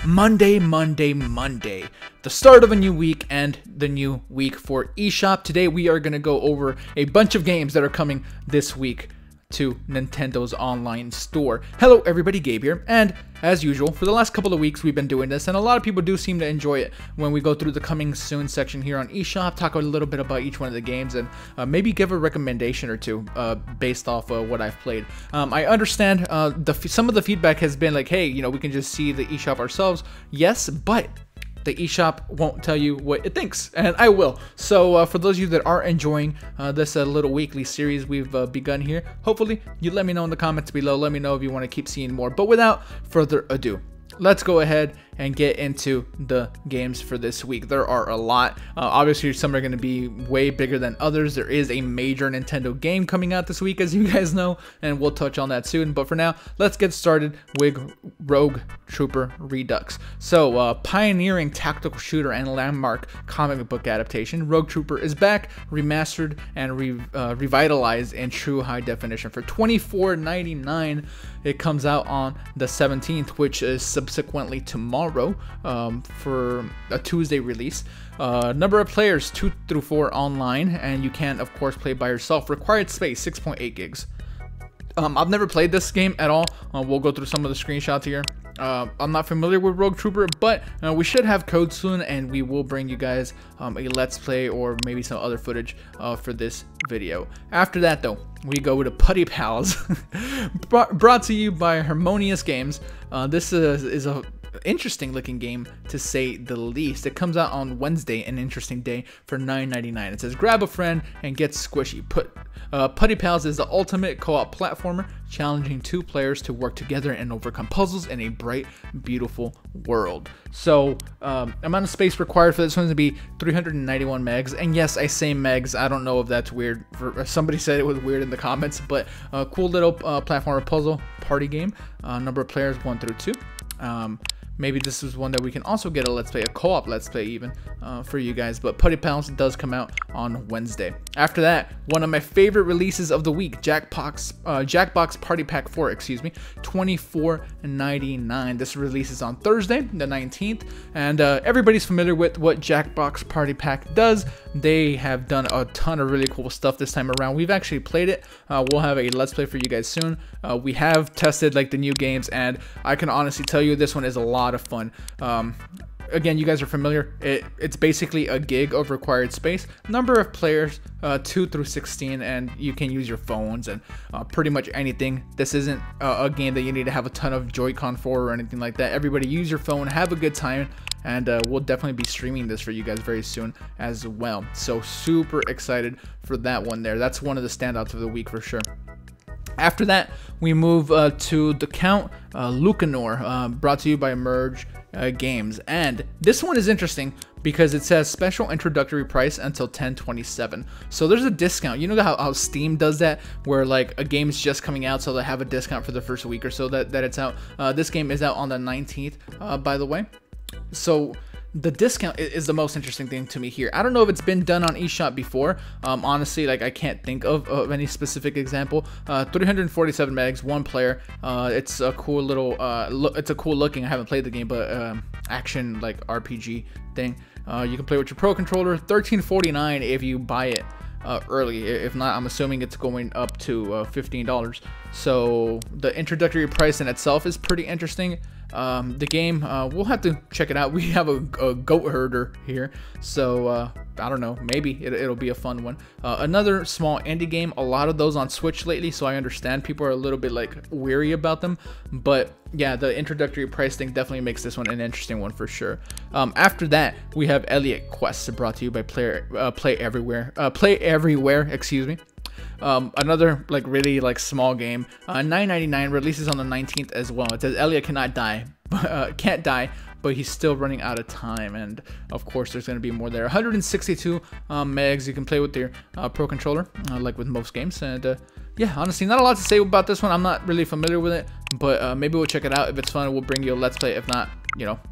Monday. The start of a new week and the new week for eShop. Today we are going to go over a bunch of games that are coming this week to Nintendo's online store. Hello everybody, Gabe here, and as usual, for the last couple of weeks we've been doing this, and a lot of people do seem to enjoy it when we go through the coming soon section here on eShop, talk a little bit about each one of the games, and maybe give a recommendation or two based off what I've played. I understand some of the feedback has been like, hey, we can just see the eShop ourselves. Yes, but the eShop won't tell you what it thinks, and I will. So for those of you that are enjoying this little weekly series we've begun here, hopefully you let me know in the comments below. Let me know if you want to keep seeing more. But without further ado, let's go ahead and get into the games for this week. There are a lot. Obviously, some are going to be way bigger than others. There is a major Nintendo game coming out this week, as you guys know, and we'll touch on that soon. But for now, let's get started with Rogue Trooper Redux. So, pioneering tactical shooter and landmark comic book adaptation, Rogue Trooper is back, remastered and revitalized in true high definition for $24.99. It comes out on the 17th, which is subsequently tomorrow for a Tuesday release. Number of players 2 through 4 online, and you can of course play by yourself. Required space 6.8 gigs. I've never played this game at all. We'll go through some of the screenshots here. I'm not familiar with Rogue Trooper, but we should have code soon, and we will bring you guys a let's play or maybe some other footage for this video. After that though, we go to Putty Pals, brought to you by Harmonious Games. This is a interesting looking game, to say the least. It comes out on Wednesday, an interesting day, for $9.99. It says grab a friend and get squishy. Putty Pals is the ultimate co-op platformer, challenging 2 players to work together and overcome puzzles in a bright, beautiful world. So amount of space required for this one to be 391 megs, and yes, I say megs. I don't know if that's weird. Somebody said it was weird in the comments, but cool little platformer puzzle party game. Number of players 1 through 2. Maybe this is one that we can also get a let's play, a co-op let's play even for you guys. But Putty Pals does come out on Wednesday. After that, one of my favorite releases of the week, Jackbox Party Pack 4, excuse me, $24.99. This releases on Thursday, the 19th, and everybody's familiar with what Jackbox Party Pack does. They have done a ton of really cool stuff this time around. We've actually played it. We'll have a let's play for you guys soon. We have tested like the new games, and I can honestly tell you this one is a lot of fun. Again, you guys are familiar. It's basically a gig of required space. Number of players 2 through 16, and you can use your phones and pretty much anything. This isn't a game that you need to have a ton of Joy-Con for or anything like that. Everybody use your phone, have a good time, and we'll definitely be streaming this for you guys very soon as well. So super excited for that one there. That's one of the standouts of the week for sure. After that, we move to the Count Lucanor, brought to you by Merge Games, and this one is interesting because it says special introductory price until 10/27. So there's a discount. You know how Steam does that, where like a game's just coming out, so they have a discount for the first week or so that it's out. This game is out on the 19th, by the way. So the discount is the most interesting thing to me here. I don't know if it's been done on eShop before. Honestly, like I can't think of any specific example. 347 megs, 1 player. It's a cool little, it's a cool looking, I haven't played the game, but action like RPG thing. You can play with your Pro Controller. $13.49 if you buy it early. If not, I'm assuming it's going up to $15. So the introductory price in itself is pretty interesting. The game, we'll have to check it out. We have a goat herder here, so I don't know, maybe it'll be a fun one. Another small indie game, a lot of those on Switch lately, so I understand people are a little bit like weary about them, but yeah, the introductory price thing definitely makes this one an interesting one for sure. After that, we have Elliot Quest, brought to you by Play Everywhere, excuse me. Another like really like small game, $9.99, releases on the 19th as well. It says Elliot cannot die, can't die, but he's still running out of time, and of course there's going to be more there. 162 megs. You can play with your Pro Controller, like with most games, and yeah, honestly, not a lot to say about this one. I'm not really familiar with it, but maybe we'll check it out. If it's fun, we'll bring you a let's play. If not,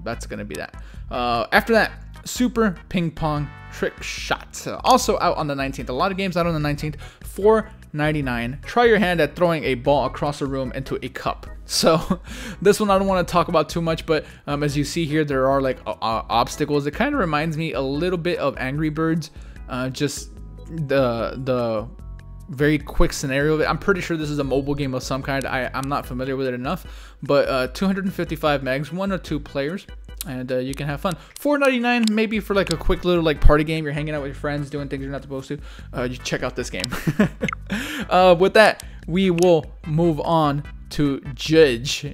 that's going to be that. After that, Super Ping Pong Trick Shot, also out on the 19th. A lot of games out on the 19th for $4.99. Try your hand at throwing a ball across a room into a cup. So this one I don't want to talk about too much, but as you see here, there are like obstacles. It kind of reminds me a little bit of Angry Birds, just the very quick scenario of it. I'm pretty sure this is a mobile game of some kind. I'm not familiar with it enough, but 255 megs, 1 or 2 players, and you can have fun. $4.99 maybe for like a quick little like party game. You're hanging out with your friends, doing things you're not supposed to. You check out this game. With that, we will move on to Judge,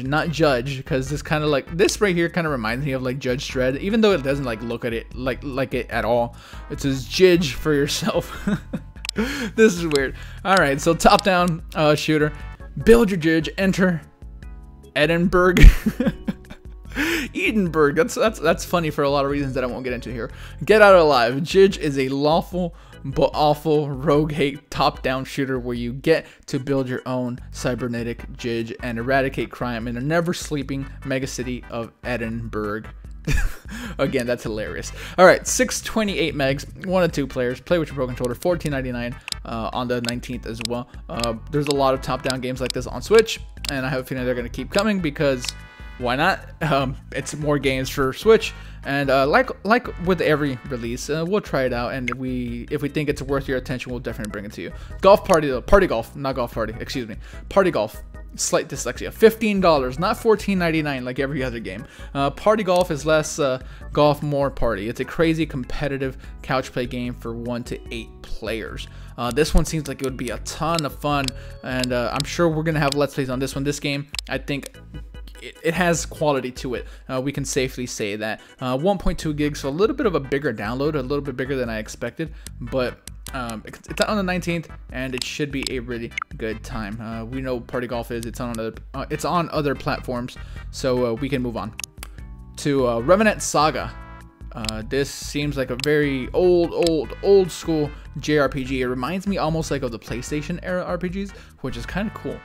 not Judge, because this kind of like this right here kind of reminds me of like Judge Dredd, even though it doesn't like look at it like it at all. It says Judge for yourself. This is weird. All right, so top down shooter, build your Judge, enter Edinburgh. Edinburgh. That's funny for a lot of reasons that I won't get into here. Get out alive. Judge is a lawful but awful rogue hate top-down shooter where you get to build your own cybernetic Judge and eradicate crime in a never-sleeping megacity of Edinburgh. Again, that's hilarious. All right, 628 megs, 1 or 2 players. Play with your pro controller. $14.99 on the 19th as well. There's a lot of top-down games like this on Switch, and I have a feeling they're going to keep coming because why not? It's more games for Switch, and like with every release, we'll try it out, and if we think it's worth your attention, we'll definitely bring it to you. Golf Party though, Party Golf, not Golf Party, excuse me. Party Golf, slight dyslexia, $15, not $14.99 like every other game. Party Golf is less golf, more party. It's a crazy competitive couch play game for 1 to 8 players. This one seems like it would be a ton of fun, and I'm sure we're gonna have Let's Plays on this one. This game, I think, it has quality to it. We can safely say that. 1.2 gigs, so a little bit of a bigger download, a little bit bigger than I expected, but it's on the 19th, and it should be a really good time. We know Party Golf is. It's on other platforms, so we can move on to Revenant Saga. This seems like a very old school JRPG. It reminds me almost like of the PlayStation era RPGs, which is kind of cool.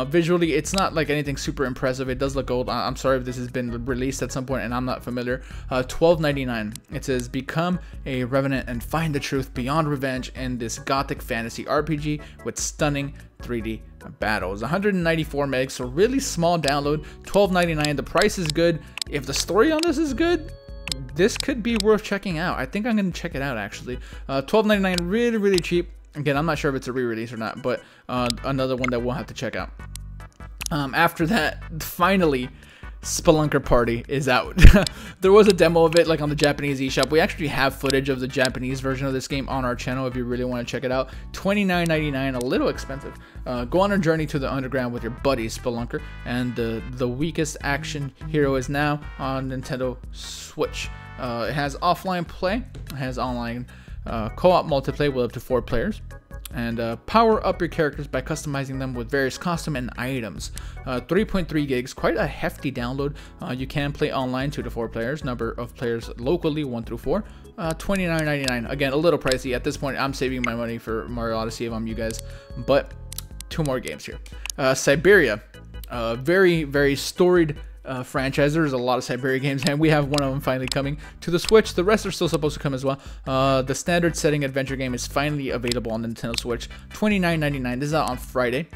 Visually, it's not like anything super impressive. It does look old. I'm sorry if this has been released at some point and I'm not familiar. $12.99. It says, become a revenant and find the truth beyond revenge in this gothic fantasy RPG with stunning 3D battles. 194 megs, so really small download. $12.99. The price is good. If the story on this is good, this could be worth checking out. I think I'm going to check it out, actually. $12.99, really cheap. Again, I'm not sure if it's a re-release or not, but another one that we'll have to check out. After that, finally, Spelunker Party is out. There was a demo of it like on the Japanese eShop. We actually have footage of the Japanese version of this game on our channel if you really want to check it out. $29.99, a little expensive. Go on a journey to the underground with your buddy Spelunker, and the weakest action hero is now on Nintendo Switch. It has offline play, it has online co-op multiplayer with up to 4 players, and power up your characters by customizing them with various costume and items. 3.3 gigs, quite a hefty download. You can play online 2 to 4 players, number of players locally 1 through 4. $29.99, again a little pricey. At this point I'm saving my money for Mario Odyssey if I'm you guys, but 2 more games here. Syberia, very storied franchise. There's a lot of Syberia games, and we have one of them finally coming to the Switch. The rest are still supposed to come as well. The standard setting adventure game is finally available on the Nintendo Switch. $29.99. This is out on Friday.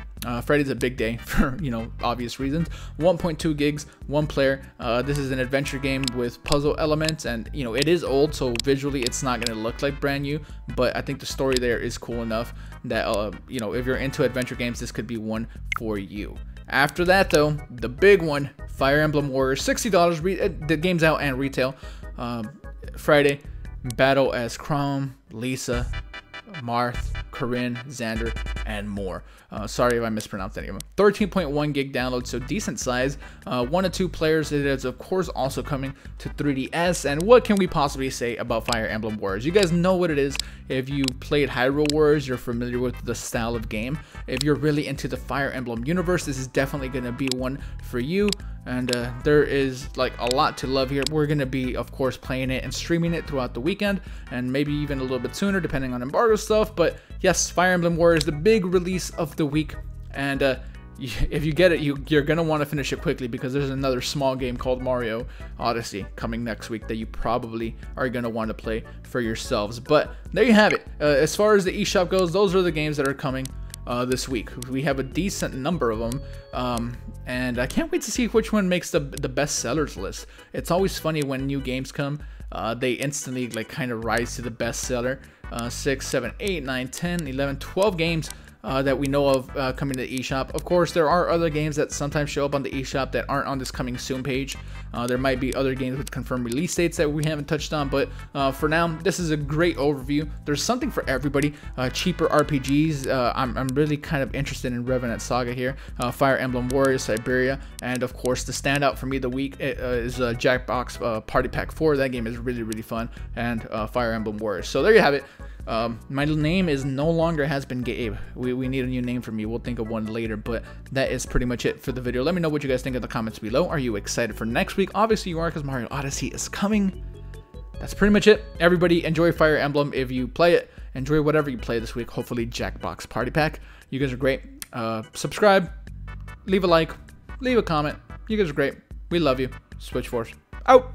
Friday's a big day for, obvious reasons. 1.2 gigs, 1 player. This is an adventure game with puzzle elements, and it is old, so visually it's not going to look like brand new, but I think the story there is cool enough that if you're into adventure games, this could be one for you. After that, though, the big one, Fire Emblem Warriors, $60. The game's out and retail. Friday, battle as Chrom, Lisa, Marth, Corinne, Xander, and more. Sorry if I mispronounced any of them. 13.1 gig download, so decent size. 1 to 2 players. It is, of course, also coming to 3DS. And what can we possibly say about Fire Emblem Warriors? You guys know what it is. If you played Hyrule Warriors, you're familiar with the style of game. If you're really into the Fire Emblem universe, this is definitely going to be one for you. And there is like a lot to love here. We're going to be, of course, playing it and streaming it throughout the weekend, and maybe even a little bit sooner depending on embargo stuff. But yes, Fire Emblem Warriors, the big release of the week, and if you get it, you're gonna want to finish it quickly, because there's another small game called Mario Odyssey coming next week that you probably are gonna want to play for yourselves. But there you have it. As far as the eShop goes, those are the games that are coming this week. We have a decent number of them, and I can't wait to see which one makes the best sellers list. It's always funny when new games come. They instantly like kind of rise to the best seller. 6, 7, 8, 9, 10, 11, 12 games that we know of coming to the eShop. Of course, there are other games that sometimes show up on the eShop that aren't on this coming soon page. There might be other games with confirmed release dates that we haven't touched on, but for now, this is a great overview. There's something for everybody. Cheaper RPGs. I'm really kind of interested in Revenant Saga here. Fire Emblem Warriors, Syberia, and of course, the standout for me the week is Jackbox Party Pack 4. That game is really, really fun, and Fire Emblem Warriors. So there you have it. My name is no longer has been Gabe. We need a new name for me. We'll think of one later, but that is pretty much it for the video. Let me know what you guys think in the comments below. Are you excited for next week? Obviously you are, because Mario Odyssey is coming. That's pretty much it. Everybody enjoy Fire Emblem if you play it. Enjoy whatever you play this week. Hopefully Jackbox Party Pack. You guys are great. Subscribe, leave a like, leave a comment. You guys are great. We love you. Switch Force out.